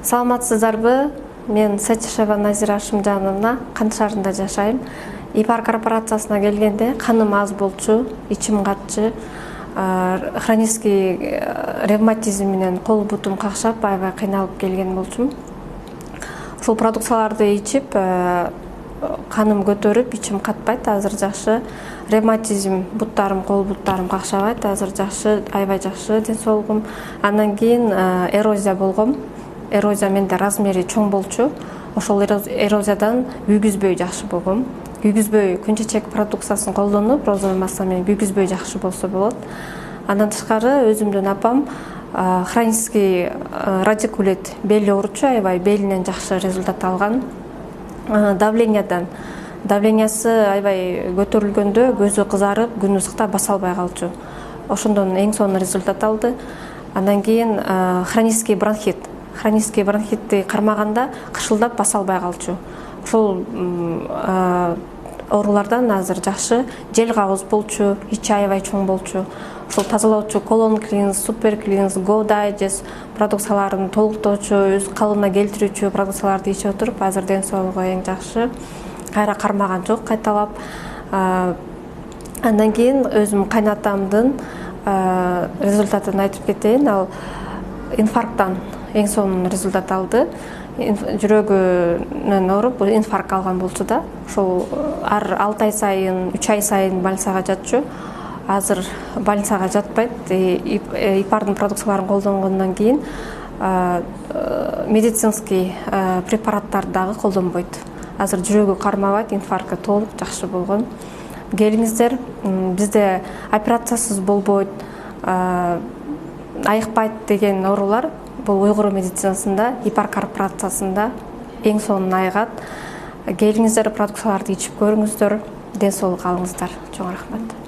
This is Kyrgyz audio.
Саламатсыздарбы? Мен Сачишева Назира Ашымжановна, Кандшарында жашайм. ИПАР корпорациясына келгенде каным аз болчу, ичим катчы, хронический ревматизм менен кол бутум какшап, аябай кыйналып келген болчумун. Ушул продукцияларды ичип, каным көтөрүп, ичим катпайт, азыр жакшы. Ревматизм буттарым, кол буттарым какшабайт, азыр жакшы, аябай жакшы ден соолугум. Андан кийин эрозия болгом. Эрозия менде размери чоң болчу. Ошол эрозиядан күйгүзбөй жакшы болгом. Күйгүзбөй күн чечек продукциясын колдонуп, розовый масса менен күйгүзбөй жакшы болсо болот. Андан тышкары өзүмдүн апам хронический радикулит бели ооручу, аябай белинен жакшы результат алган. Давлениясы аябай көтөрүлгөндө көзү кызарып, күн ысыкта баса албай калчу. Ошондон эң сонун результат алды. Андан кийин хронический бронхит. Хронический бронхитти кармаганда кышылдап баса албай калчу. Ошол оорулардан азыр жакшы, жел кабыз болчу, ичи аябай чоң болчу. Ошол тазалоочу колон клинс, супер клинс, го дайджест продукцияларын толуктоочу, өз калыбына келтирүүчү продукцияларды ичип отуруп, азыр ден соолугу эң жакшы. Кайра кармаган жок кайталап. Андан кийин өзүм кайнатамдын результатын айтып кетейин. Ал инфаркттан эң сонун результат алды. Жүрөгүнөн ооруп, инфаркт алган болчу да. Ошол ар 6 ай сайын, 3 ай сайын больницага жатчу. Азыр больницага жатпайт. ИПАРдын продукцияларын колдонгондон кийин медицинский препараттарды дагы колдонбойт. Азыр жүрөгү кармабайт, инфаркты толук жакшы болгон. Келиңиздер, бизде операциясыз болбойт, айыкпайт деген оорулар бул уйгур медицинасында, ИПАР корпорациясында эң сонун айыгат. Келиңиздер, продукцияларды ичип көрүңүздөр, ден соолук алыңыздар. Чоң рахмат.